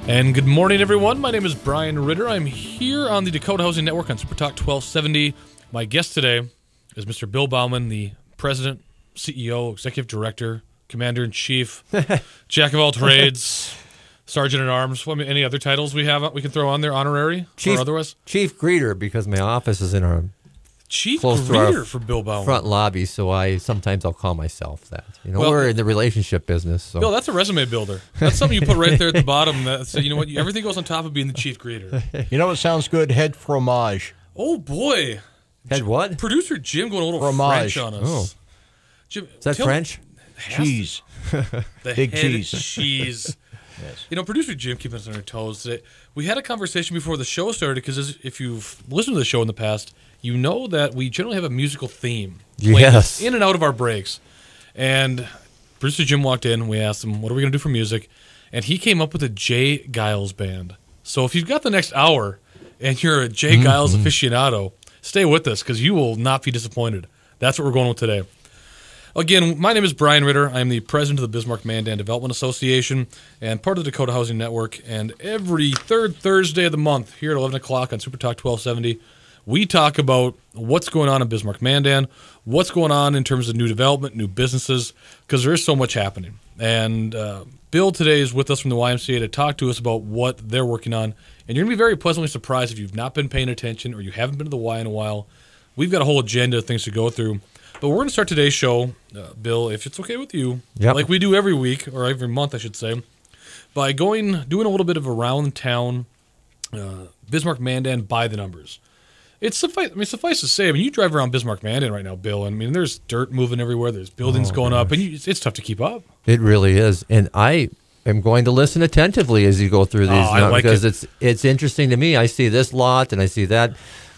And good morning, everyone. My name is Brian Ritter. I'm here on the Dakota Housing Network on Super Talk 1270. My guest today is Mr. Bill Bauman, the President, CEO, Executive Director, Commander-in-Chief, Jack of all trades, Sergeant-at-Arms. Well, I mean, any other titles we can throw on there, honorary or otherwise? Chief Greeter, because my office is in our Chief close Greeter for Bill Bauman. Front lobby, so I'll call myself that. You know, we're in the relationship business. So. Bill, that's a resume builder. That's something you put right there at the bottom. That say, you know what? Everything goes on top of being the Chief Greeter. You know what sounds good? Head fromage. Oh boy, head what? Producer Jim going a little fromage. French on us. Oh. Jim, is that French? Cheese. The Big head cheese. Cheese. Yes. You know, producer Jim keeping us on our toes today. We had a conversation before the show started because if you've listened to the show in the past, you know that we generally have a musical theme. Yes. In and out of our breaks. And producer Jim walked in. We asked him, what are we going to do for music? And he came up with a Jay Giles band. So if you've got the next hour and you're a Jay Giles aficionado, stay with us because you will not be disappointed. That's what we're going with today. Again, my name is Brian Ritter. I am the president of the Bismarck-Mandan Development Association and part of the Dakota Housing Network. And every third Thursday of the month here at 11 o'clock on Super Talk 1270, we talk about what's going on in Bismarck-Mandan, what's going on in terms of new development, new businesses, because there is so much happening. And Bill today is with us from the YMCA to talk to us about what they're working on. And you're going to be very pleasantly surprised if you've not been paying attention or you haven't been to the Y in a while. We've got a whole agenda of things to go through. But we're going to start today's show, Bill, if it's okay with you, like we do every week, or every month, I should say, by doing a little bit of around town Bismarck-Mandan by the numbers. It's suffice to say, you drive around Bismarck-Mandan right now, Bill, and there's dirt moving everywhere, there's buildings going up, and it's tough to keep up. It really is, and I am going to listen attentively as you go through these because it's interesting to me. I see this lot and I see that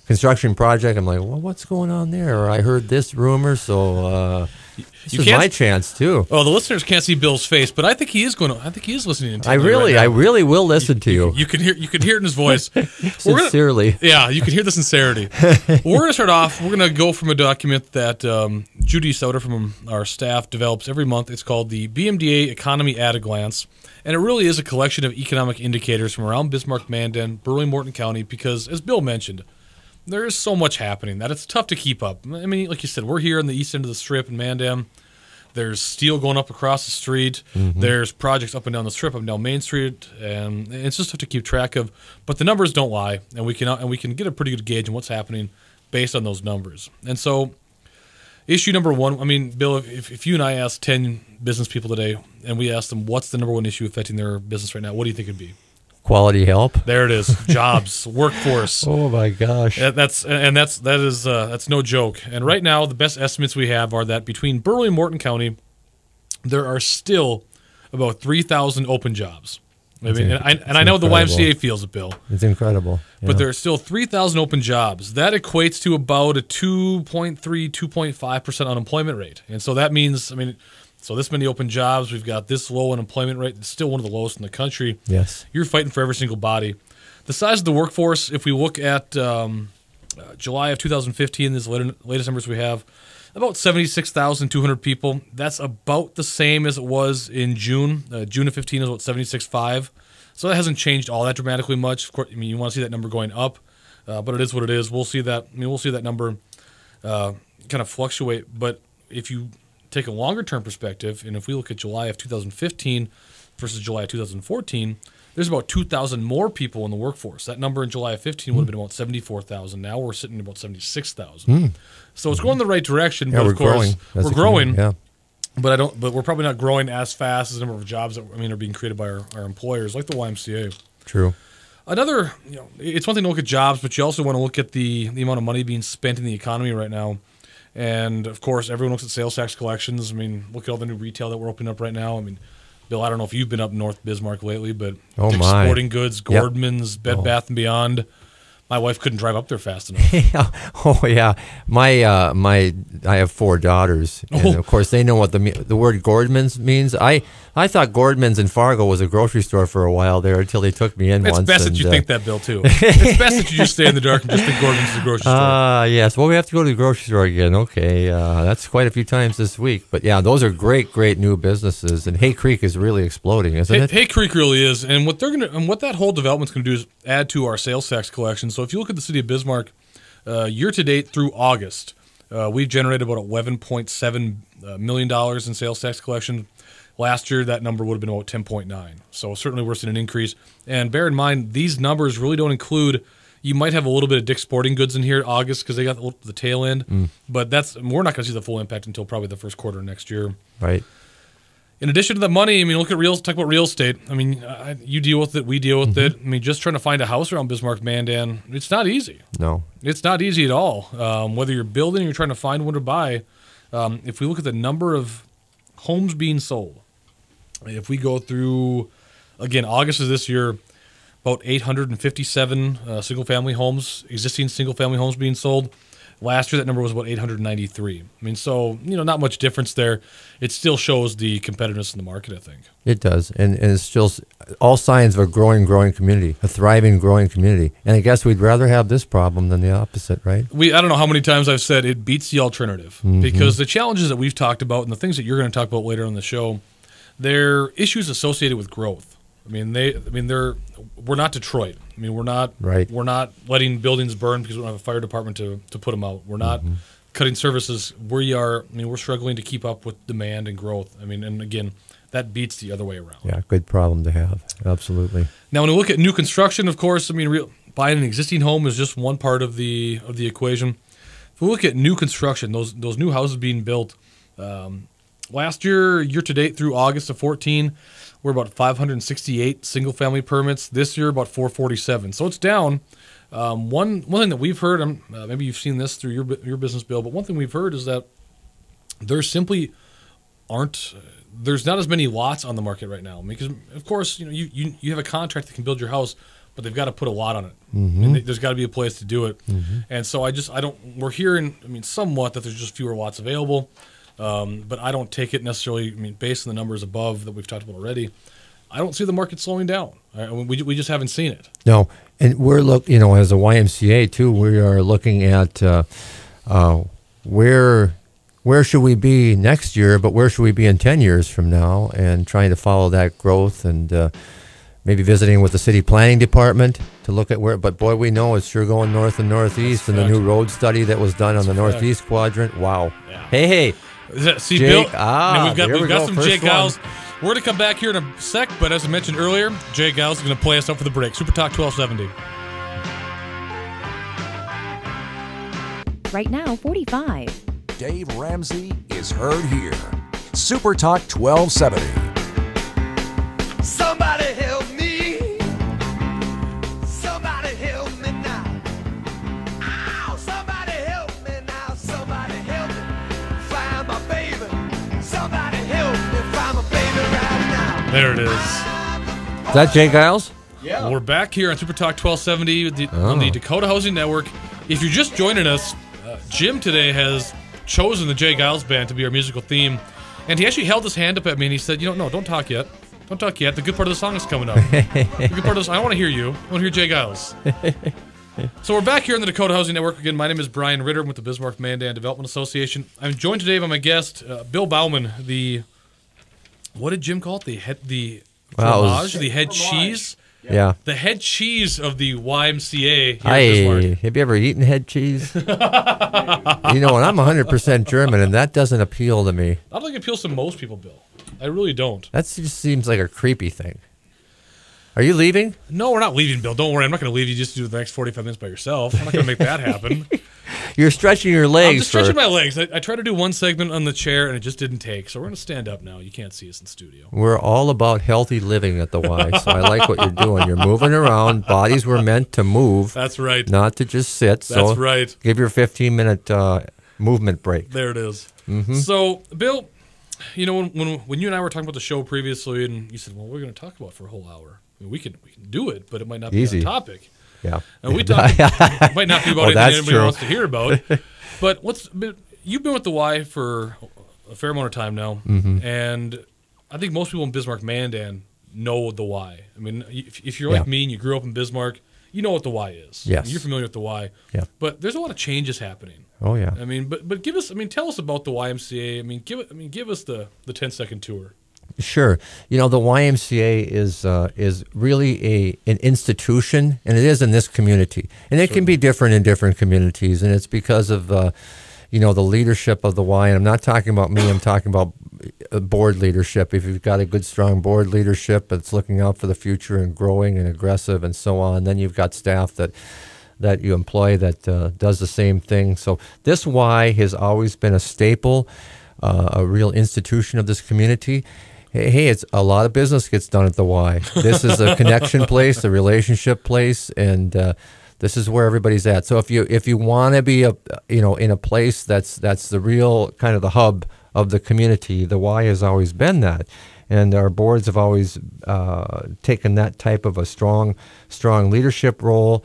construction project. I'm like, well, what's going on there? Or I heard this rumor, so this is my chance too. Oh, the listeners can't see Bill's face, but I think he is listening intently. I really will listen to you. You can hear it in his voice. Sincerely. You can hear the sincerity. We're going to start off. We're going to go from a document that Judy Soda from our staff develops every month. It's called the BMDA Economy at a Glance. And it really is a collection of economic indicators from around Bismarck-Mandan, Burley-Morton County, because as Bill mentioned, there is so much happening that it's tough to keep up. I mean, like you said, we're here in the east end of the strip in Mandan. There's steel going up across the street. There's projects up and down the strip, up and down Main Street, and it's just tough to keep track of. But the numbers don't lie, and we can get a pretty good gauge on what's happening based on those numbers. And so, issue number one. I mean, Bill, if you and I asked 10 business people today, and we asked them what's the number one issue affecting their business right now, what do you think it'd be? Quality help. There it is. Jobs, workforce. Oh my gosh. That's no joke. And right now, the best estimates we have are that between Burley and Morton County, there are still about 3,000 open jobs. I know the YMCA feels it, Bill. It's incredible. Yeah. But there are still 3,000 open jobs. That equates to about a 2.3, 2.5% unemployment rate. And so that means, so this many open jobs, we've got this low unemployment rate. It's still one of the lowest in the country. Yes. You're fighting for every single body. The size of the workforce, if we look at July of 2015, these latest numbers we have, about 76,200 people. That's about the same as it was in June. June of 15 is about 76.5. So that hasn't changed all that dramatically much. Of course, you want to see that number going up, but it is what it is. We'll see that. We'll see that number kind of fluctuate. But if you take a longer-term perspective, and if we look at July of 2015 versus July of 2014, there's about 2,000 more people in the workforce. That number in July of 15 would have been about 74,000. Now we're sitting at about 76,000. So it's going in the right direction. Yeah, but of course, growing. We're growing. Yeah. But we're probably not growing as fast as the number of jobs that are being created by our employers, like the YMCA. True. Another, it's one thing to look at jobs, but you also want to look at the amount of money being spent in the economy right now. And, of course, everyone looks at sales tax collections. Look at all the new retail that we're opening up right now. Bill, I don't know if you've been up North Bismarck lately, but Sporting Goods, Gordman's, Bed Bath & Beyond, My wife couldn't drive up there fast enough. Yeah. Oh yeah, I have 4 daughters, and of course they know what the word Gordman's means. I thought Gordman's in Fargo was a grocery store for a while there until they took me in once. It's best that you think that, Bill, too. It's best that you just stay in the dark and just think Gordman's is a grocery store. Yes. Well, we have to go to the grocery store again. Okay, that's quite a few times this week. But yeah, those are great new businesses, and Hay Creek is really exploding, isn't it? Hay Creek really is, and what that whole development's going to do is add to our sales tax collection. So if you look at the city of Bismarck, year to date through August, we've generated about $11.7 million in sales tax collection. Last year, that number would have been about 10.9. So certainly we're seeing an increase. And bear in mind, these numbers really don't include. You might have a little bit of Dick's Sporting Goods in here in August because they got the tail end. But we're not going to see the full impact until probably the first quarter of next year. Right. In addition to the money, I mean, talk about real estate. I mean, you deal with it, we deal with it. I mean, just trying to find a house around Bismarck, Mandan, it's not easy. No. It's not easy at all. Whether you're building or you're trying to find one to buy, if we look at the number of homes being sold, if we go through, again, August of this year, about 857 existing single-family homes being sold. Last year, that number was about 893. I mean, so, not much difference there. It still shows the competitiveness in the market, I think. It does, and it's still all signs of a growing community, a thriving, growing community. And I guess we'd rather have this problem than the opposite, right? I don't know how many times I've said it beats the alternative, because the challenges that we've talked about and the things that you're going to talk about later on the show, they're issues associated with growth. We're not Detroit. I mean, we're not letting buildings burn because we don't have a fire department to put them out. We're not cutting services. We're struggling to keep up with demand and growth. I mean, and again, that beats the other way around. Yeah, good problem to have. Absolutely. Now, when we look at new construction, of course, buying an existing home is just one part of the equation. If we look at new construction, those new houses being built, last year to date through August of 2014, we're about 568 single-family permits. This year, about 447. So it's down. One thing that we've heard, maybe you've seen this through your business, Bill, but one thing we've heard is that there simply there's not as many lots on the market right now. Because, of course, you have a contract that can build your house, but they've got to put a lot on it. And there's got to be a place to do it. And so we're hearing, somewhat that there's just fewer lots available. But I don't take it necessarily, based on the numbers above that we've talked about already, I don't see the market slowing down. We just haven't seen it. No, and we're as a YMCA too, we are looking at where should we be next year, but where should we be in 10 years from now, and trying to follow that growth, and maybe visiting with the city planning department to look at where. But boy, we know it's sure going north and northeast, and the new road study that was done on the northeast quadrant. Wow. Yeah. Hey. See, Jake, Bill, we've got some Jay Giles. We're going to come back here in a sec, but as I mentioned earlier, Jay Giles is going to play us up for the break. Super Talk 1270. Right now, 45. Dave Ramsey is heard here. Super Talk 1270. Somebody help me. Somebody help me now. Ow, somebody help me now. Somebody help me find my baby. Somebody help me find my baby right now. There it is. Is that Jay Giles? Yeah. We're back here on Super Talk 1270 on the Dakota Housing Network. If you're just joining us, Jim today has chosen the Jay Giles Band to be our musical theme. And he actually held his hand up at me and he said, no, don't talk yet. Don't talk yet. The good part of the song is coming up. The good part of I don't want to hear you. I want to hear Jay Giles. So we're back here on the Dakota Housing Network again. My name is Brian Ritter. I'm with the Bismarck Mandan Development Association. I'm joined today by my guest, Bill Bauman, what did Jim call it? The fromage, the head cheese? Yeah. The head cheese of the YMCA here at Bismarck. Have you ever eaten head cheese? And I'm 100% German, and that doesn't appeal to me. I don't think it appeals to most people, Bill. I really don't. That just seems like a creepy thing. Are you leaving? No, we're not leaving, Bill. Don't worry. I'm not going to leave you just to do the next 45 minutes by yourself. I'm not going to make that happen. You're stretching your legs. I'm just stretching my legs. I tried to do one segment on the chair, and it just didn't take. So we're going to stand up now. You can't see us in the studio. We're all about healthy living at the Y, so I like what you're doing. You're moving around. Bodies were meant to move. That's right. Not to just sit. That's right. Give your 15-minute movement break. There it is. So, Bill, You know, when you and I were talking about the show previously, and you said, "Well, we're going to talk about it for a whole hour." I mean, we can do it, but it might not be Easy. on topic. Yeah, and we talk, it might not be about anything anybody true. wants to hear about. But you've been with the Y for a fair amount of time now, and I think most people in Bismarck-Mandan know the Y. I mean, if you're like me and you grew up in Bismarck, you know what the Y is. Yes, you're familiar with the Y. Yeah, but there's a lot of changes happening. Oh yeah. I mean, but give us. I mean, tell us about the YMCA. I mean, give us the 10-second tour. Sure. You know, the YMCA is really an institution, and it is in this community. And it can be different in different communities, and it's because of, you know, the leadership of the Y. And I'm not talking about me. I'm talking about board leadership. If you've got a good, strong board leadership that's looking out for the future and growing and aggressive and so on, then you've got staff that you employ that does the same thing. So this Y has always been a staple, a real institution of this community. Hey, it's a lot of business gets done at the Y. This is a connection place, a relationship place, and this is where everybody's at. So if you want to be in a place that's the real kind of the hub of the community, the Y has always been that, and our boards have always taken that type of a strong leadership role,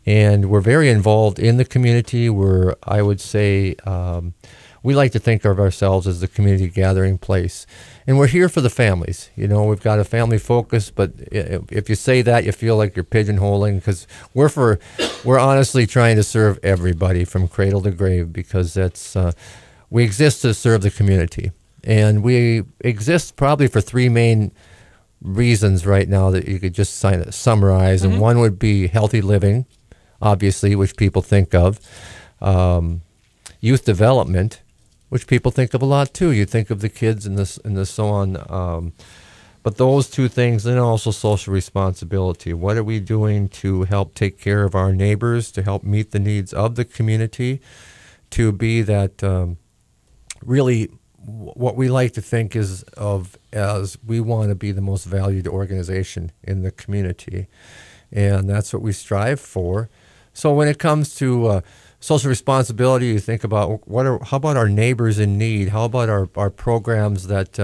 and we're very involved in the community. I would say. We like to think of ourselves as the community gathering place. And we're here for the families. You know, we've got a family focus, but if you say that, you feel like you're pigeonholing, because we're honestly trying to serve everybody from cradle to grave, because we exist to serve the community. And we exist probably for three main reasons right now that you could just summarize. And one would be healthy living, obviously, which people think of. Youth development, which people think of a lot too. You think of the kids and the so on. But those two things, and also social responsibility. What are we doing to help take care of our neighbors, to help meet the needs of the community, to be that really what we like to think as we want to be the most valued organization in the community. And that's what we strive for. So when it comes to social responsibility, you think about how about our neighbors in need? How about our programs that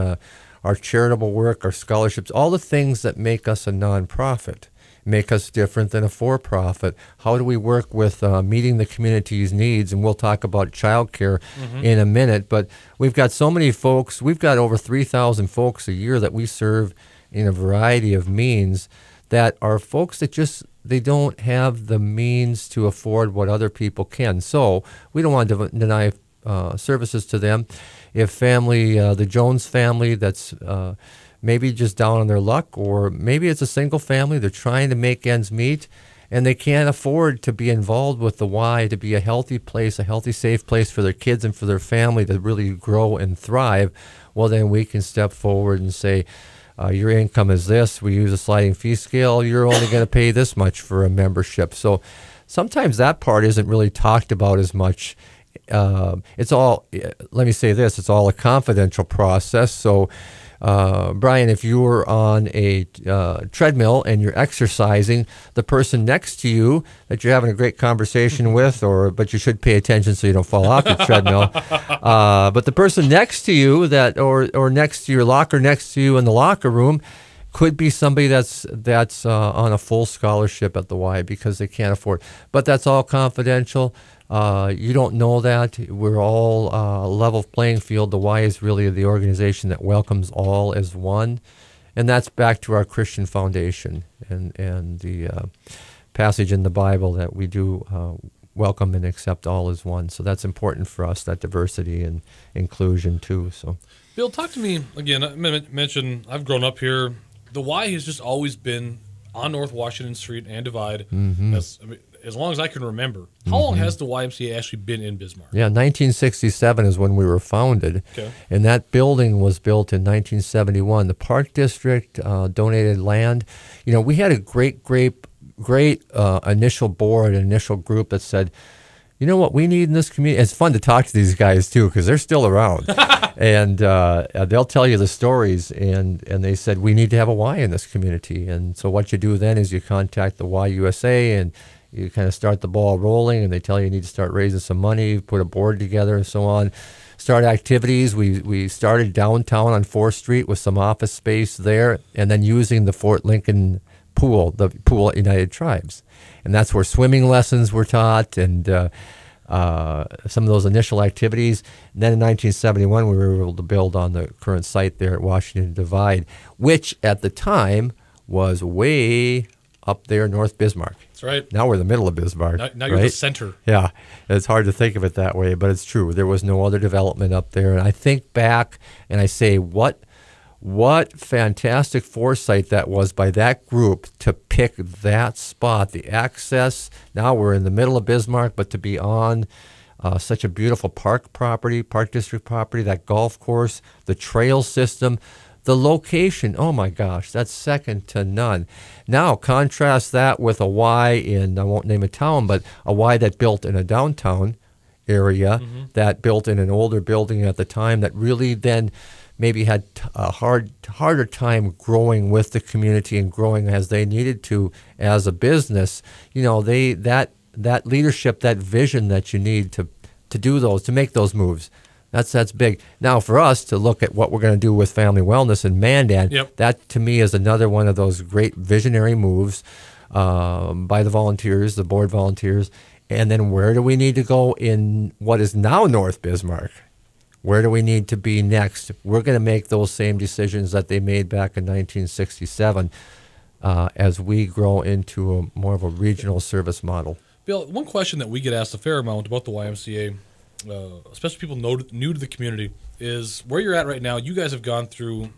our charitable work, our scholarships, all the things that make us a nonprofit, make us different than a for-profit? How do we work with meeting the community's needs? And we'll talk about childcare in a minute. But we've got so many folks. We've got over 3,000 folks a year that we serve in a variety of means, that are folks that they don't have the means to afford what other people can. So we don't want to deny services to them. If the Jones family that's maybe just down on their luck, or maybe it's a single family, they're trying to make ends meet, and they can't afford to be involved with the Y, to be a healthy place, a healthy, safe place for their kids and for their family to really grow and thrive, well, then we can step forward and say, your income is this. We use a sliding fee scale. You're only going to pay this much for a membership. So sometimes that part isn't really talked about as much. It's all, let me say this, it's all a confidential process. So, Brian, if you were on a treadmill and you're exercising, the person next to you that you're having a great conversation with, but you should pay attention so you don't fall off the treadmill. But the person next to you or next to your locker, next to you in the locker room, could be somebody that's on a full scholarship at the Y because they can't afford. But that's all confidential. You don't know that. We're all level playing field. The Y is really the organization that welcomes all as one. And that's back to our Christian foundation and the passage in the Bible that we do welcome and accept all as one. So that's important for us, that diversity and inclusion too. So, Bill, talk to me again. I mentioned I've grown up here. The Y has just always been on North Washington Street and Divide. As long as I can remember. How long has the YMCA actually been in Bismarck? Yeah, 1967 is when we were founded. Okay. And that building was built in 1971. The Park District donated land. You know, we had a great initial board, initial group that said, you know what we need in this community? It's fun to talk to these guys, too, because they're still around. And they'll tell you the stories. And they said, we need to have a Y in this community. And so what you do then is you contact the YUSA and you kind of start the ball rolling, and they tell you need to start raising some money, put a board together, and so on. start activities. We started downtown on 4th Street with some office space there, and then using the Fort Lincoln pool, the pool at United Tribes. And that's where swimming lessons were taught and some of those initial activities. And then in 1971, we were able to build on the current site there at Washington Divide, which at the time was way up there North Bismarck. That's right. Now we're in the middle of Bismarck. Now you're the center. Yeah, it's hard to think of it that way, but it's true. There was no other development up there. And I think back and I say, what fantastic foresight that was by that group to pick that spot, the access. Now we're in the middle of Bismarck, but to be on such a beautiful park district property, that golf course, the trail system, the location, oh my gosh, that's second to none. Now contrast that with a Y in, I won't name a town, but a Y that built in a downtown area, that built in an older building at the time that really then maybe had a harder time growing with the community and growing as they needed to as a business. You know, that leadership, that vision that you need to do those, to make those moves. That's big. Now for us to look at what we're going to do with family wellness in Mandan, that to me is another one of those great visionary moves by the volunteers, the board volunteers. And then where do we need to go in what is now North Bismarck? Where do we need to be next? We're going to make those same decisions that they made back in 1967 as we grow into more of a regional service model. Bill, one question that we get asked a fair amount about the YMCA, especially people new to the community, is where you're at right now. You guys have gone through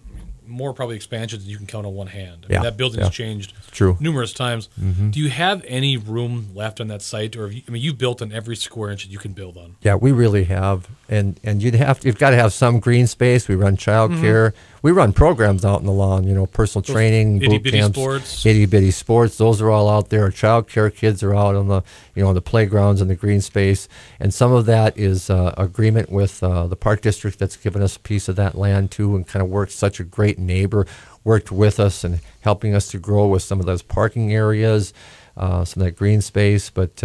more probably expansions than you can count on one hand. I mean, that building has changed numerous times. Do you have any room left on that site, or you've built on every square inch that you can build on? Yeah, we really have, and you've got to have some green space. We run childcare. We run programs out in the lawn. You know, personal training, boot camps, itty bitty sports. Those are all out there. Our childcare kids are out on the the playgrounds and the green space, and some of that is agreement with the park district that's given us a piece of that land too, and kind of worked such a great neighbor, worked with us and helping us to grow with some of those parking areas, some of that green space. But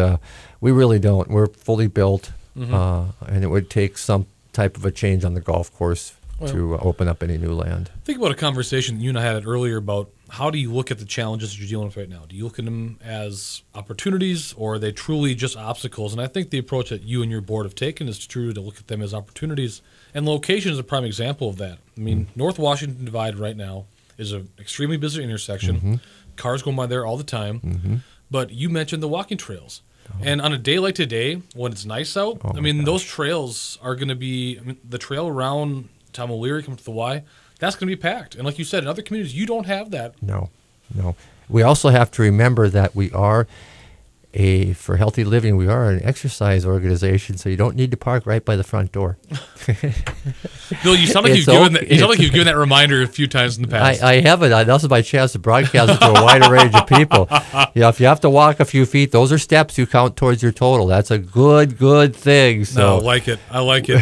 we really don't. We're fully built, and it would take some type of a change on the golf course to open up any new land. Think about a conversation you and I had earlier about how do you look at the challenges that you're dealing with right now? Do you look at them as opportunities, or are they truly just obstacles? And I think the approach that you and your board have taken is true, to look at them as opportunities. And location is a prime example of that. I mean, North Washington Divide right now is an extremely busy intersection. Cars going by there all the time. But you mentioned the walking trails. And on a day like today, when it's nice out, those trails are going to be, the trail around Tom O'Leary coming to the Y, that's going to be packed. And like you said, in other communities, you don't have that. No. We also have to remember that we are for healthy living, we are an exercise organization, so you don't need to park right by the front door. Bill, you sound like you've given that reminder a few times in the past. I haven't. That's my chance to broadcast it to a wider range of people. If you have to walk a few feet, those are steps you count towards your total. That's a good thing. So no, I like it.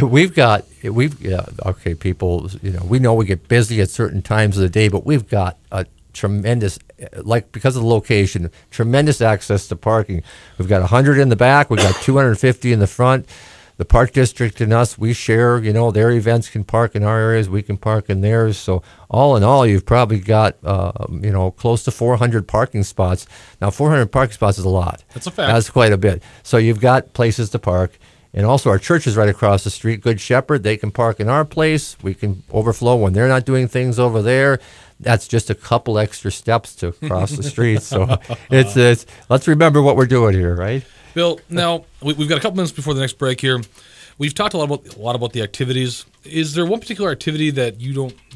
People, we know we get busy at certain times of the day, but we've got a tremendous, because of the location, tremendous access to parking. We've got 100 in the back. We've got 250 in the front. The park district and us, we share, their events can park in our areas. We can park in theirs. So all in all, you've probably got, close to 400 parking spots. Now, 400 parking spots is a lot. That's a fact. That's quite a bit. So you've got places to park. And also our church is right across the street, Good Shepherd. They can park in our place. We can overflow when they're not doing things over there. That's just a couple extra steps to cross the street. So it's let's remember what we're doing here, right? Bill, now we've got a couple minutes before the next break here. We've talked a lot about the activities. Is there one particular activity that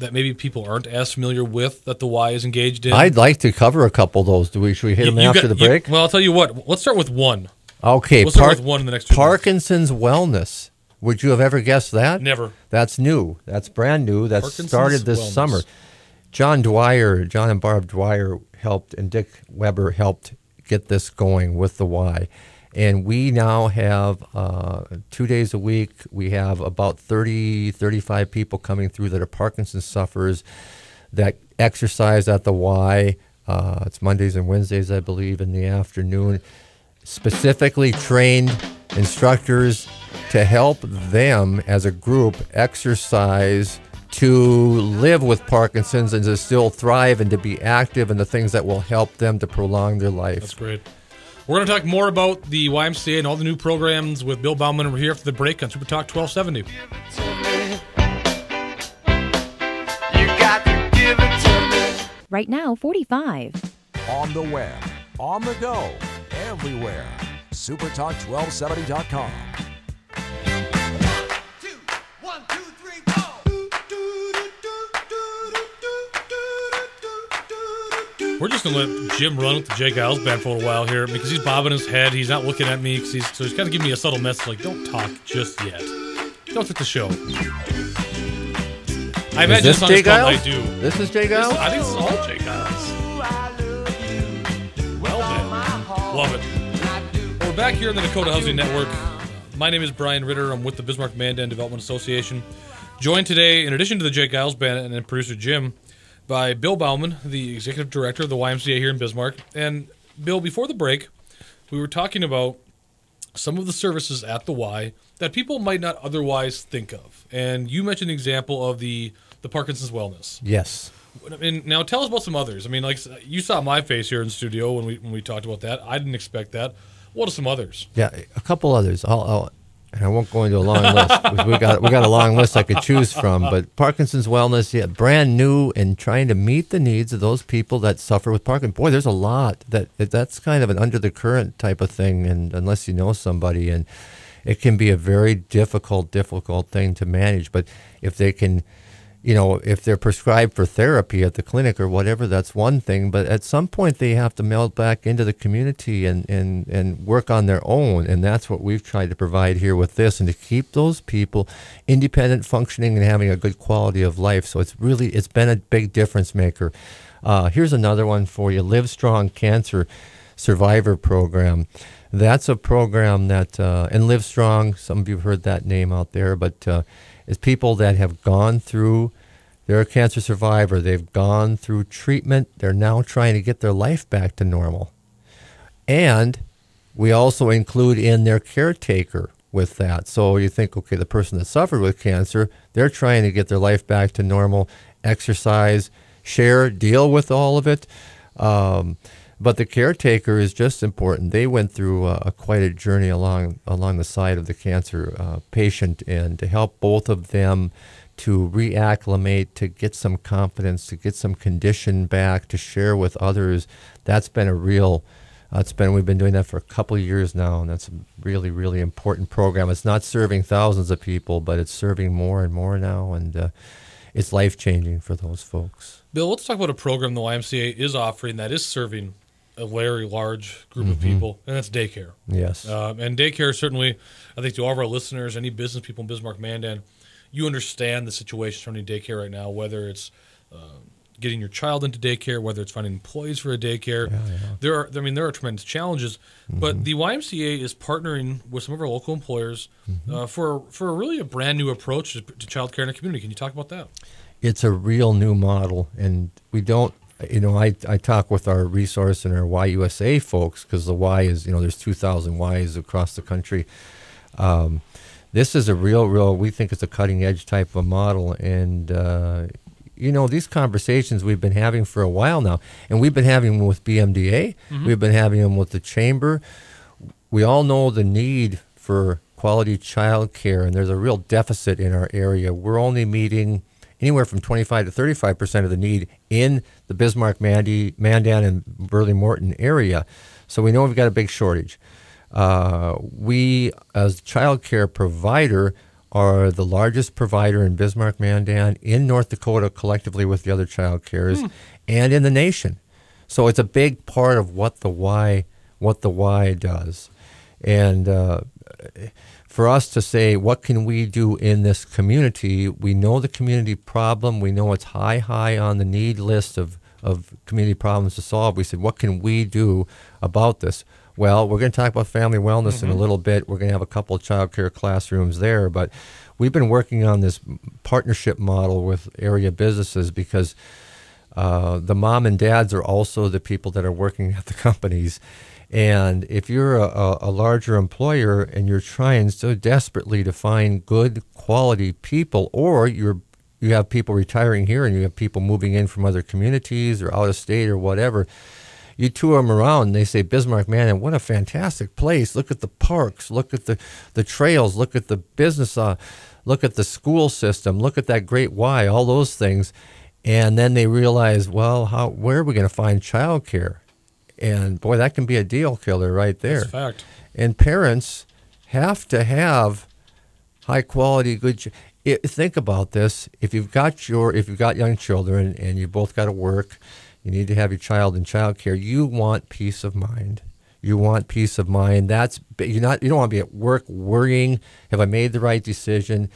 that maybe people aren't as familiar with that the Y is engaged in? I'd like to cover a couple of those. Should we hit them after the break? Well, I'll tell you what. Let's start with one. Okay, let's start with one in the next 2 Parkinson's Wellness. Would you have ever guessed that? Never. That's new. That's brand new. That started this summer. John and Barb Dwyer helped, and Dick Weber helped get this going with the Y. And we now have 2 days a week. We have about 35 people coming through that are Parkinson's sufferers that exercise at the Y. It's Mondays and Wednesdays, I believe, in the afternoon. Specifically trained instructors to help them as a group exercise to live with Parkinson's and to still thrive and to be active and the things that will help them to prolong their life. That's great. We're going to talk more about the YMCA and all the new programs with Bill Bauman. We're here after the break on Super Talk 1270. You got to give it to me. Right now, 45. On the web, on the go, everywhere. supertalk1270.com. 1, 2, 3, go. We're just going to let Jim run with the Jay Giles Band for a little while here because he's bobbing his head. He's not looking at me, so he's kind of giving me a subtle message like, don't talk just yet. Don't take the show. I imagine this this Jay song Giles? is called I Do. This is Jay Giles? I think this is all Jay Giles. Well then. Love it. Well, we're back here on the Dakota Housing Network. My name is Brian Ritter. I'm with the Bismarck-Mandan Development Association. Joined today, in addition to the Jay Giles Band and then producer Jim, by Bill Bauman, the executive director of the YMCA here in Bismarck. And Bill, before the break, we were talking about some of the services at the Y that people might not otherwise think of. And you mentioned the example of the Parkinson's Wellness. Yes. And now tell us about some others. I mean, like you saw my face here in the studio when we talked about that. I didn't expect that. What are some others? Yeah, a couple others. And I won't go into a long list. We got a long list I could choose from. But Parkinson's Wellness, yeah, brand new and trying to meet the needs of those people that suffer with Parkinson's. Boy, there's a lot that's kind of an under the current type of thing, and unless you know somebody, and it can be a very difficult thing to manage. But if they can, if they're prescribed for therapy at the clinic or whatever, that's one thing. But at some point, they have to meld back into the community and work on their own. And that's what we've tried to provide here with this, and to keep those people independent, functioning, and having a good quality of life. So it's been a big difference maker. Here's another one for you, Live Strong Cancer Survivor Program. That's a program that, and Live Strong, some of you have heard that name out there, but it's people that have gone through, they're a cancer survivor, they've gone through treatment, they're now trying to get their life back to normal. And we also include in their caretaker with that. So you think, okay, the person that suffered with cancer, they're trying to get their life back to normal, exercise, share, deal with all of it. But the caretaker is just important. They went through quite a journey along the side of the cancer patient, and to help both of them to reacclimate, to get some confidence, to get some condition back, to share with others. That's been we've been doing that for a couple of years now, and that's a really, really important program. It's not serving thousands of people, but it's serving more and more now, and it's life-changing for those folks. Bill, let's talk about a program the YMCA is offering that is serving a very large group of people, and that's daycare. Yes. And daycare, certainly, I think to all of our listeners, any business people in Bismarck-Mandan, you understand the situation surrounding daycare right now, whether it's getting your child into daycare, whether it's finding employees for a daycare. Yeah. There are tremendous challenges, but the YMCA is partnering with some of our local employers for really a brand new approach to child care in the community. Can you talk about that? It's a real new model, and we don't, I talk with our resource and our YUSA folks, because the Y is, there's 2,000 Ys across the country. This is a real, we think it's a cutting edge type of a model. And, these conversations we've been having for a while now, and we've been having them with BMDA, we've been having them with the Chamber. We all know the need for quality child care, and there's a real deficit in our area. We're only meeting anywhere from 25 to 35% of the need in the Bismarck-Mandan and Burley-Morton area. So we know we've got a big shortage. We, as a child care provider, are the largest provider in Bismarck-Mandan, in North Dakota, collectively with the other child cares, and in the nation. So it's a big part of what the Y does. And for us to say, what can we do in this community? We know the community problem. We know it's high on the need list of community problems to solve. We said, what can we do about this? Well, we're going to talk about family wellness in a little bit. We're going to have a couple of child care classrooms there. But we've been working on this partnership model with area businesses because The mom and dads are also the people that are working at the companies. And if you're a larger employer and you're trying so desperately to find good quality people, or you have people retiring here and you have people moving in from other communities or out of state or whatever, you tour them around and they say, Bismarck, man, and what a fantastic place. Look at the parks, look at the trails, look at the business, look at the school system, look at that great Y, all those things. And then they realize, well, where are we going to find childcare? And boy, that can be a deal killer right there. That's a fact. And parents have to have high quality, good. Think about this: if you've got young children and you both got to work, you need to have your child in childcare. You want peace of mind. You want peace of mind. You don't want to be at work worrying. Have I made the right decision?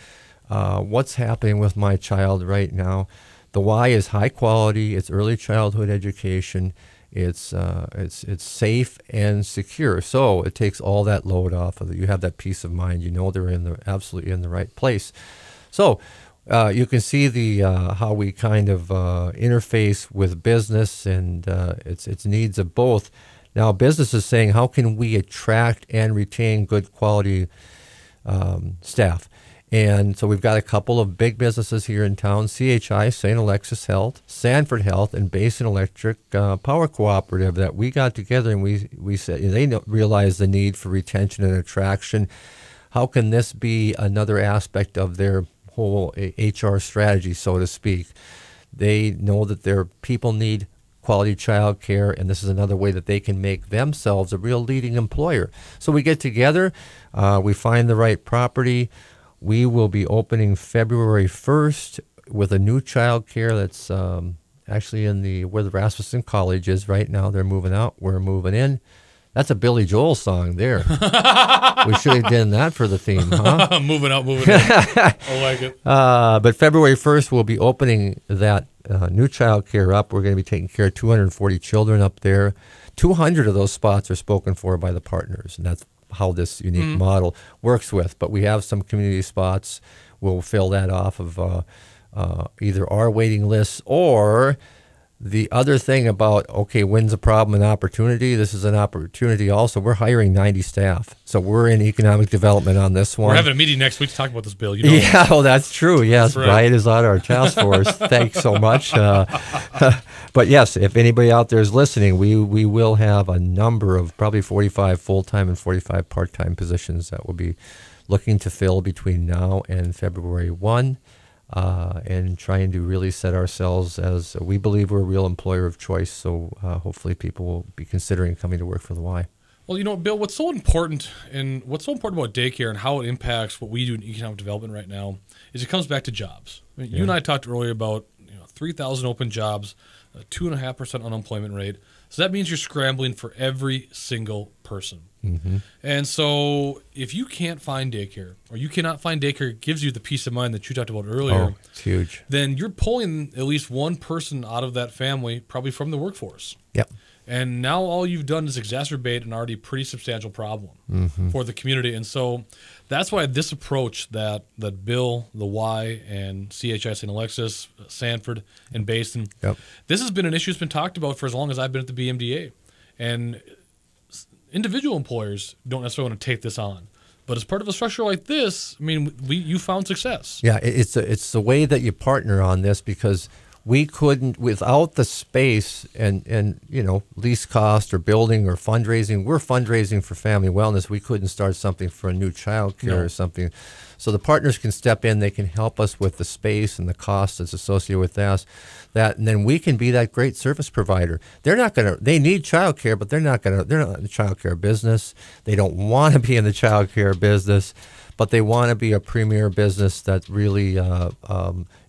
What's happening with my child right now? The Y is high quality. It's early childhood education. It's safe and secure. So it takes all that load off of it. You have that peace of mind. You know they're absolutely in the right place. So you can see how we kind of interface with business and its needs of both. Now business is saying, how can we attract and retain good quality staff? And so we've got a couple of big businesses here in town: CHI, St. Alexis Health, Sanford Health, and Basin Electric Power Cooperative, that we got together and we said, they realize the need for retention and attraction. How can this be another aspect of their whole HR strategy, so to speak? They know that their people need quality child care, and this is another way that they can make themselves a real leading employer. So we get together, we find the right property. We will be opening February 1st with a new child care that's actually where the Rasmussen College is right now. They're moving out. We're moving in. That's a Billy Joel song there. We should have done that for the theme, huh? Moving out, moving in. I like it. But February 1st, we'll be opening that new child care up. We're going to be taking care of 240 children up there. 200 of those spots are spoken for by the partners, and that's how this unique model works with. But we have some community spots. We'll fill that off of either our waiting lists or the other thing about, okay, when's a problem and opportunity? This is an opportunity also. We're hiring 90 staff. So we're in economic development on this one. We're having a meeting next week to talk about this, Bill. You know yeah, well, that's true. Yes, that's right. Brian is on our task force. Thanks so much. But yes, if anybody out there is listening, we will have a number of probably 45 full-time and 45 part-time positions that we'll be looking to fill between now and February 1. And trying to really set ourselves as we believe we're a real employer of choice. So hopefully people will be considering coming to work for the Y. Well, you know, Bill, what's so important about daycare and how it impacts what we do in economic development right now is it comes back to jobs. I mean, you and I talked earlier about 3,000 open jobs, a 2.5% unemployment rate. So that means you're scrambling for every single person. Mm-hmm. And so if you can't find daycare, or you cannot find daycare that gives you the peace of mind that you talked about earlier, it's huge. Then you're pulling at least one person out of that family, probably from the workforce. Yep. And now all you've done is exacerbate an already pretty substantial problem for the community. And so that's why this approach that Bill, the Y, and CHI St. Alexis, Sanford, and Basin, this has been an issue that's been talked about for as long as I've been at the BMDA. And individual employers don't necessarily want to take this on. But as part of a structure like this, I mean, you found success. Yeah, it's the way that you partner on this, because we couldn't, without the space and lease cost or building or fundraising. We're fundraising for family wellness. We couldn't start something for a new child care or something. So the partners can step in. They can help us with the space and the cost that's associated with that. And then we can be that great service provider. They need child care, but they're not in the child care business. They don't want to be in the child care business, but they want to be a premier business that really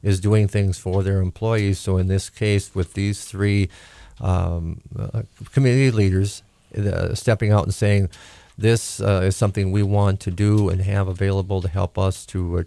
is doing things for their employees. So in this case, with these three community leaders stepping out and saying, this is something we want to do and have available to help us to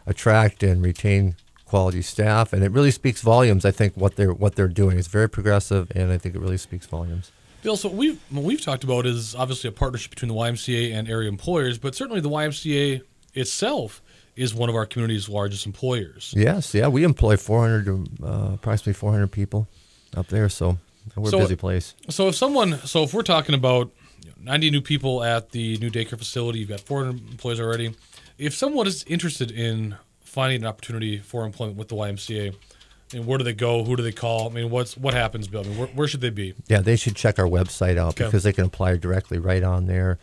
attract and retain quality staff. And it really speaks volumes, I think, what they're doing. It's very progressive, and I think it really speaks volumes. Bill, so what we've talked about is obviously a partnership between the YMCA and area employers, but certainly the YMCA itself is one of our community's largest employers. Yes, yeah, we employ approximately 400 people up there, so we're a busy place. So if we're talking about 90 new people at the new daycare facility, you've got 400 employees already. If someone is interested in finding an opportunity for employment with the YMCA, and where do they go? Who do they call? I mean, what happens, Bill? I mean, where should they be? Yeah, they should check our website out because they can apply directly right on there,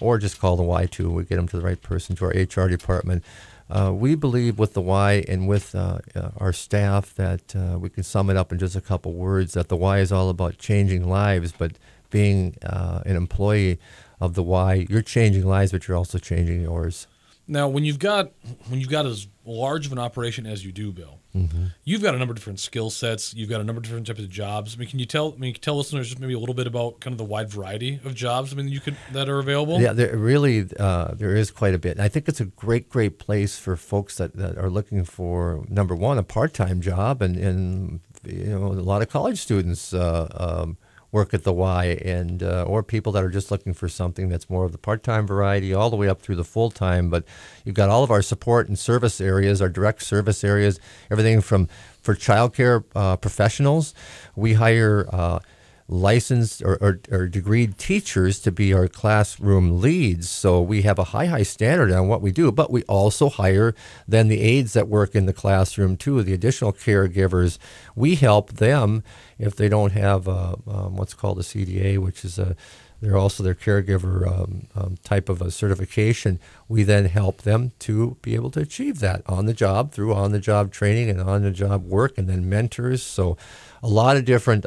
or just call the Y2. We get them to the right person, to our HR department. We believe with the Y and with our staff that we can sum it up in just a couple words, that the Y is all about changing lives, but being an employee of the Y, you're changing lives, but you're also changing yours. Now, when you've got as large of an operation as you do, Bill, you've got a number of different skill sets. You've got a number of different types of jobs. I mean, can you tell listeners just maybe a little bit about kind of the wide variety of jobs that are available? Yeah, there is quite a bit. And I think it's a great place for folks that are looking for, number one, a part-time job, and a lot of college students work at the Y, and or people that are just looking for something that's more of the part-time variety, all the way up through the full-time. But you've got all of our support and service areas, our direct service areas, everything for childcare professionals. We hire licensed or degreed teachers to be our classroom leads. So we have a high standard on what we do, but we also hire then the aides that work in the classroom too, the additional caregivers. We help them if they don't have what's called a CDA, which is they're also their caregiver type of a certification. We then help them to be able to achieve that on the job through on-the-job training and on-the-job work, and then mentors. So a lot of different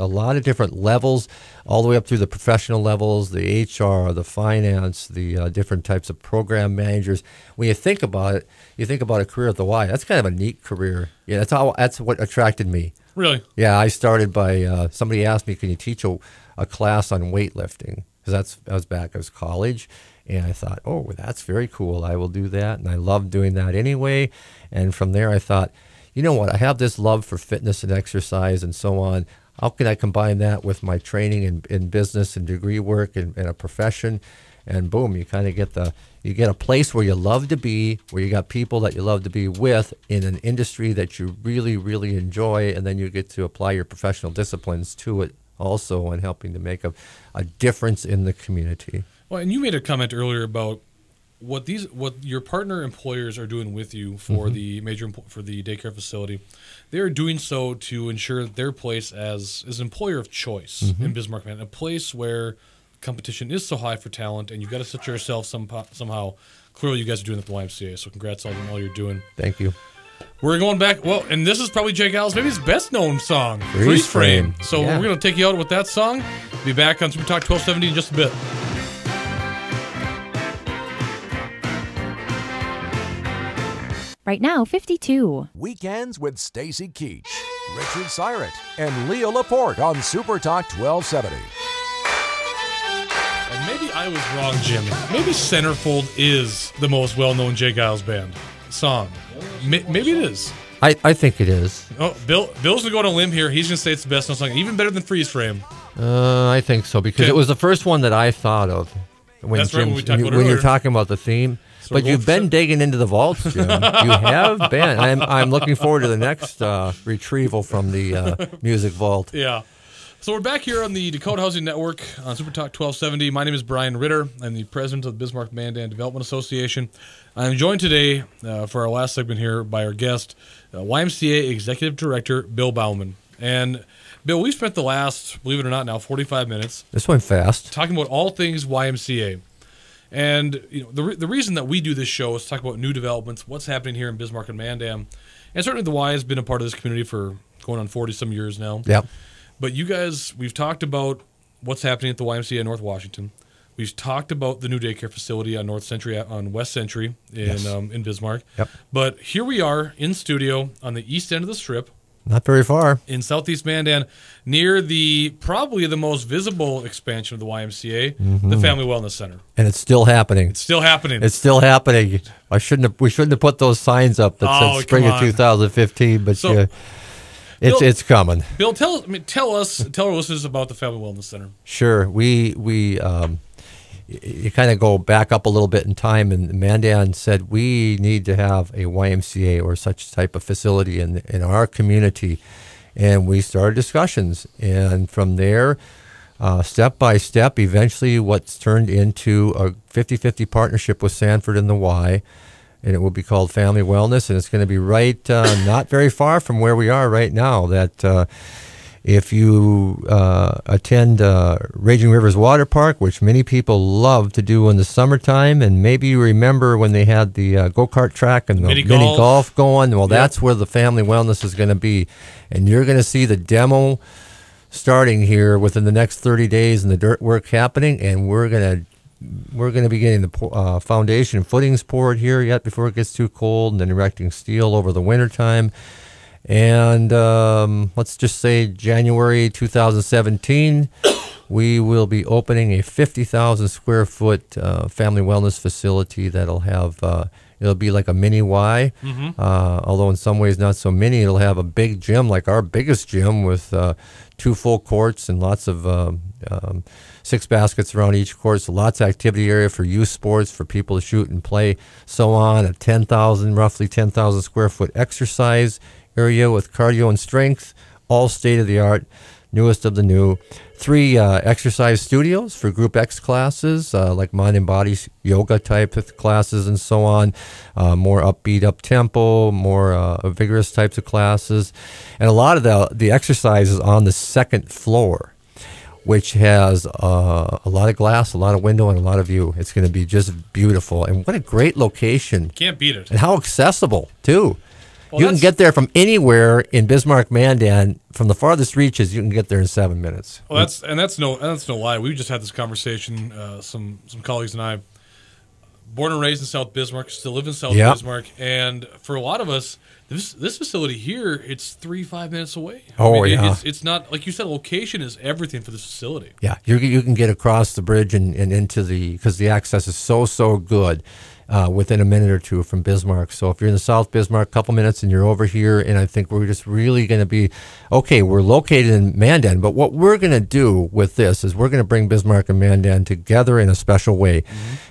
levels, all the way up through the professional levels, the HR, the finance, the different types of program managers. When you think about it, you think about a career at the Y. That's kind of a neat career. Yeah, that's what attracted me. Really? Yeah, I started by somebody asked me, "Can you teach a class on weightlifting?" Because I was back as college, and I thought, "Oh, that's very cool. I will do that," and I loved doing that anyway. And from there, I thought, you know what? I have this love for fitness and exercise and so on. How can I combine that with my training in business and degree work and a profession? And boom, you kind of get a place where you love to be, where you got people that you love to be with in an industry that you really, really enjoy, and then you get to apply your professional disciplines to it also, and helping to make a difference in the community. Well, and you made a comment earlier about what your partner employers are doing with you for the for the daycare facility. They are doing so to ensure their place as an employer of choice in Bismarck, man, a place where competition is so high for talent, and you've got to set yourself somehow. Clearly, you guys are doing it at the YMCA, so congrats on all you're doing. Thank you. We're going back, and this is probably Jake Allen's maybe his best-known song, Freeze Frame. So we're going to take you out with that song. Be back on Super Talk 1270 in just a bit. Right now, 52. Weekends with Stacy Keach, Richard Syrett, and Leo Laporte on Super Talk 1270. And maybe I was wrong, Jim. Maybe Centerfold is the most well-known Jay Giles band song. Maybe it is. I think it is. Oh, Bill's going to go on a limb here. He's going to say it's the best known song, even better than Freeze Frame. I think so, because it was the first one that I thought of. That's right, when we talked about it earlier. When you're talking about the theme. So but you've been digging into the vaults, Jim. You have been. I'm looking forward to the next retrieval from the music vault. Yeah. So we're back here on the Dakota Housing Network on Super Talk 1270. My name is Brian Ritter. I'm the president of the Bismarck Mandan Development Association. I'm joined today for our last segment here by our guest, YMCA Executive Director Bill Bauman. And Bill, we've spent the last, believe it or not now, 45 minutes. This went fast. Talking about all things YMCA. And the reason that we do this show is to talk about new developments, what's happening here in Bismarck and Mandan. And certainly the Y has been a part of this community for going on 40-some years now. Yep. But you guys, we've talked about what's happening at the YMCA in North Washington. We've talked about the new daycare facility on West Century in Bismarck. Yep. But here we are in studio on the east end of the Strip. Not very far. In Southeast Mandan, near probably the most visible expansion of the YMCA, the Family Wellness Center. And it's still happening. It's still happening. It's still happening. We shouldn't have put those signs up that said spring of 2015, but so, it's coming. Bill, tell our listeners about the Family Wellness Center. Sure. We you kind of go back up a little bit in time, and Mandan said we need to have a YMCA or such type of facility in our community, and we started discussions, and from there, step by step, eventually what's turned into a 50-50 partnership with Sanford and the Y, and it will be called Family Wellness, and it's going to be right not very far from where we are right now. That if you attend Raging Rivers Water Park, which many people love to do in the summertime, and maybe you remember when they had the go-kart track and the mini golf going, well, that's where the Family Wellness is going to be. And you're going to see the demo starting here within the next 30 days and the dirt work happening, and we're going to be getting the foundation and footings poured here yet before it gets too cold, and then erecting steel over the wintertime. And let's just say January 2017, we will be opening a 50,000 square foot family wellness facility that'll have, it'll be like a mini Y, although in some ways not so mini. It'll have a big gym, like our biggest gym, with 2 full courts and lots of 6 baskets around each court. So lots of activity area for youth sports, for people to shoot and play, so on. A roughly 10,000 square foot exercise area with cardio and strength, all state-of-the-art, newest of the new. 3 exercise studios for Group X classes, like mind and body yoga type of classes and so on. More upbeat, up-tempo, more vigorous types of classes. And a lot of the exercise is on the 2nd floor, which has a lot of glass, a lot of window, and a lot of view. It's going to be just beautiful. And what a great location. Can't beat it. And how accessible, too. Well, you can get there from anywhere in Bismarck, Mandan. From the farthest reaches, you can get there in 7 minutes. Well, that's no lie. We just had this conversation. Some colleagues and I, born and raised in South Bismarck, still live in South Bismarck, and for a lot of us, this facility here, it's 3-5 minutes away. It's not, like you said, location is everything for this facility. Yeah, you can get across the bridge and into because the access is so good. Within a minute or two from Bismarck. So if you're in the South Bismarck, a couple minutes and you're over here, and I think we're just really going to be, okay, we're located in Mandan, but what we're going to do with this is we're going to bring Bismarck and Mandan together in a special way.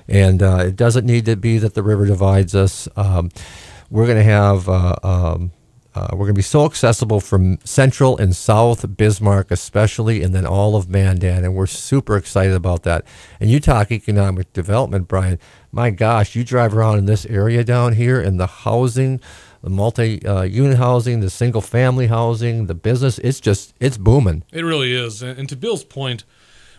And it doesn't need to be that the river divides us. We're going to have, we're going to be so accessible from Central and South Bismarck especially, and then all of Mandan, and we're super excited about that. And you talk economic development, Brian. My gosh, you drive around in this area down here, and the housing, the multi-unit housing, the single-family housing, the business, it's booming. It really is. And to Bill's point,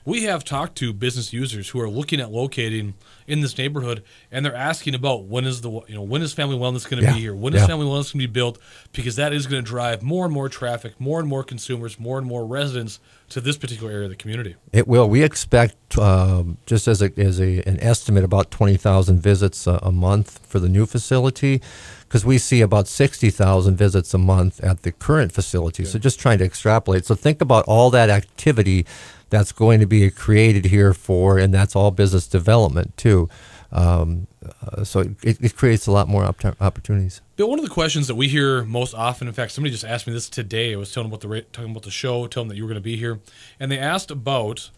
we have talked to business users who are looking at locating in this neighborhood, and they're asking about when is family wellness going to be here? When is family wellness going to be built? Because that is going to drive more and more traffic, more and more consumers, more and more residents to this particular area of the community. It will. We expect, just as an estimate, about 20,000 visits a month for the new facility, because we see about 60,000 visits a month at the current facility. Okay. So just trying to extrapolate. So think about all that activity that's going to be created here and that's all business development too. So it creates a lot more opportunities. Bill, one of the questions that we hear most often, in fact, somebody just asked me this today. I was talking about the show, telling them that you were going to be here, and they asked about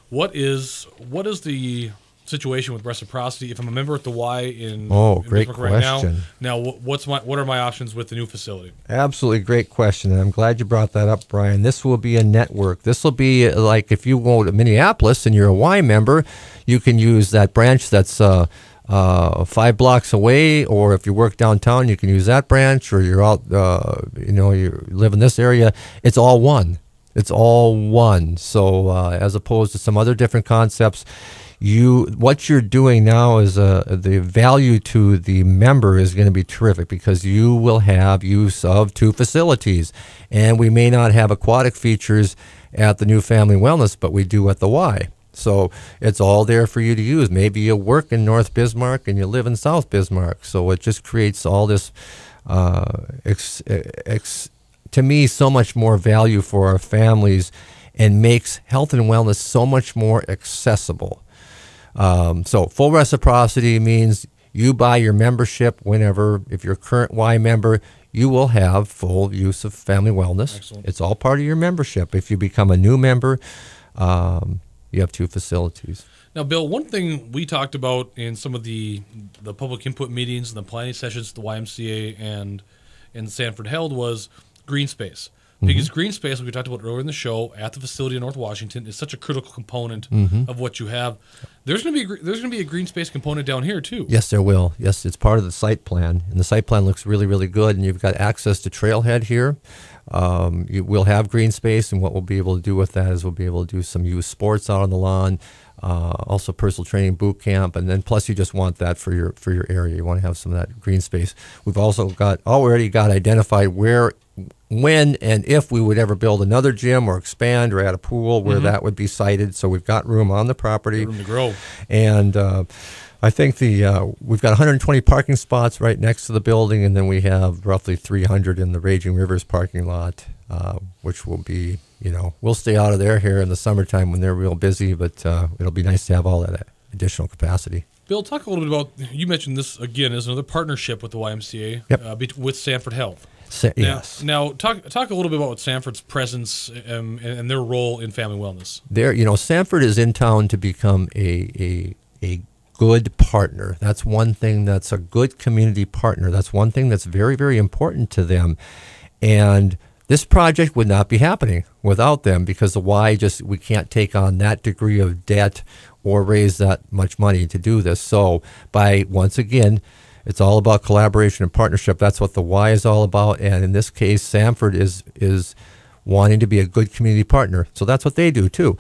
what is the situation with reciprocity if I'm a member at the Y in great Bismarck question. right now. What are my options with the new facility? Absolutely great question, and I'm glad you brought that up, Brian. This will be a network. This will be like if you go to Minneapolis and you're a Y member, you can use that branch that's 5 blocks away, or if you work downtown, you can use that branch, or you're out, you live in this area. It's all one. It's all one. So as opposed to some other different concepts, what you're doing now is the value to the member is going to be terrific, because you will have use of 2 facilities, and we may not have aquatic features at the new Family Wellness, but we do at the Y. So it's all there for you to use. Maybe you work in North Bismarck and you live in South Bismarck. So it just creates all this, to me, so much more value for our families, and makes health and wellness so much more accessible. So full reciprocity means you buy your membership whenever. If you're a current Y member, you will have full use of Family Wellness. Excellent. It's all part of your membership. If you become a new member, you have 2 facilities. Now, Bill, one thing we talked about in some of the public input meetings and the planning sessions the YMCA and Sanford held was green space. Because green space, like we talked about earlier in the show, at the facility in North Washington, is such a critical component of what you have. There's going to be a green space component down here too. Yes, there will. Yes, it's part of the site plan, and the site plan looks really, really good. And you've got access to trailhead here. We'll have green space, and what we'll be able to do with that is we'll be able to do some youth sports out on the lawn, also personal training boot camp, and then plus you just want that for your area. You want to have some of that green space. We've also already got identified where, when, and if we would ever build another gym or expand or add a pool, where that would be sited. So we've got room on the property. Room to grow. And I think we've got 120 parking spots right next to the building, and then we have roughly 300 in the Raging Rivers parking lot, which will be, we'll stay out of there here in the summertime when they're real busy, but it'll be nice to have all that additional capacity. Bill, talk a little bit about, you mentioned this again as another partnership with the YMCA, with Sanford Health. Yes. Now, talk a little bit about Sanford's presence and their role in family wellness. Sanford is in town to become a good partner. That's one thing. That's a good community partner. That's one thing that's very, very important to them. And this project would not be happening without them, because we can't take on that degree of debt or raise that much money to do this. So once again, it's all about collaboration and partnership. That's what the Y is all about. And in this case, Sanford is wanting to be a good community partner. So that's what they do too.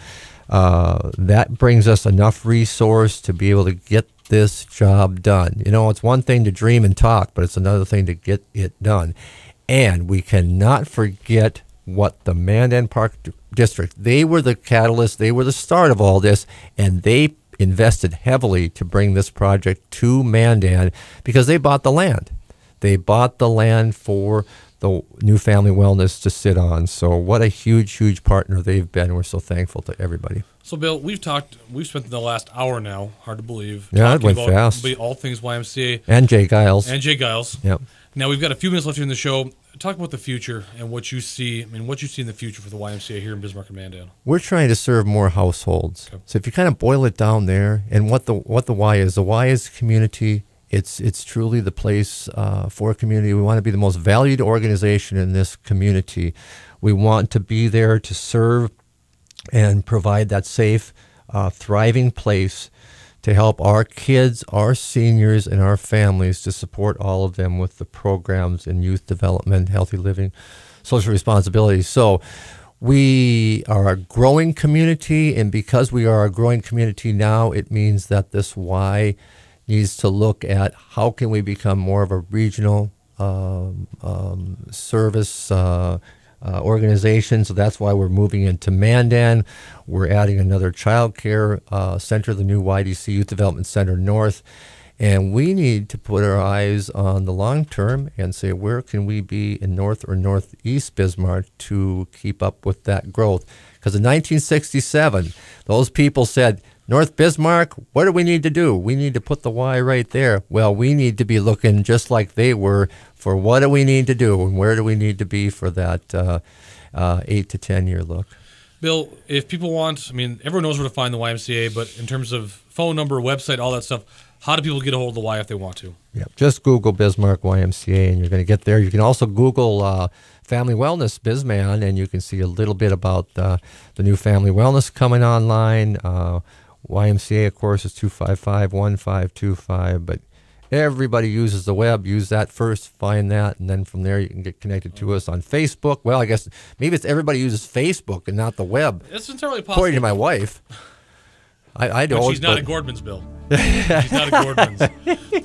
That brings us enough resource to be able to get this job done. It's one thing to dream and talk, but it's another thing to get it done. And we cannot forget what the Mandan Park District, they were the catalyst, they were the start of all this, and they invested heavily to bring this project to Mandan because they bought the land. They bought the land for the new family wellness to sit on. So what a huge, huge partner they've been. We're so thankful to everybody. So, Bill, we've spent the last hour now, hard to believe. Yeah, it went fast. All things YMCA. And Jay Giles. Yep. Now, we've got a few minutes left here in the show. Talk about the future and what you see. What you see in the future for the YMCA here in Bismarck and Mandan. We're trying to serve more households. Okay. So if you kind of boil it down there, and what the Y is community. It's truly the place for a community. We want to be the most valued organization in this community. We want to be there to serve and provide that safe, thriving place to help our kids, our seniors, and our families, to support all of them with the programs in youth development, healthy living, social responsibility. So we are a growing community, and because we are a growing community now, it means that this Y needs to look at how can we become more of a regional service organization. So that's why we're moving into Mandan. We're adding another child care center, the new YDC Youth Development Center North. And we need to put our eyes on the long term and say, where can we be in North or Northeast Bismarck to keep up with that growth? Because in 1967, those people said, North Bismarck, what do we need to do? We need to put the Y right there. Well, we need to be looking just like they were for what do we need to do and where do we need to be for that 8 to 10 year look. Bill, if people want, everyone knows where to find the YMCA, but in terms of phone number, website, all that stuff, how do people get a hold of the Y if they want to? Yeah, just Google Bismarck YMCA and you're going to get there. You can also Google Family Wellness Bisman, and you can see a little bit about the new Family Wellness coming online. YMCA, of course, is 255-1525, but everybody uses the web. Use that first, find that, and then from there you can get connected to us on Facebook. Well, I guess maybe it's everybody uses Facebook and not the web. It's entirely possible. According to my wife. I don't. She's not at Gordman's, Bill. She's not at Gordman's.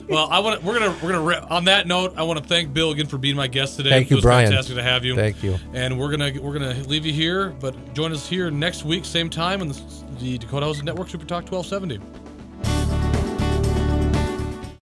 Well, we're gonna on that note, I want to thank Bill again for being my guest today. Thank you, Brian. It was fantastic to have you. Thank you. And we're gonna leave you here, but join us here next week, same time on the Dakota Housing Network, Super Talk 1270.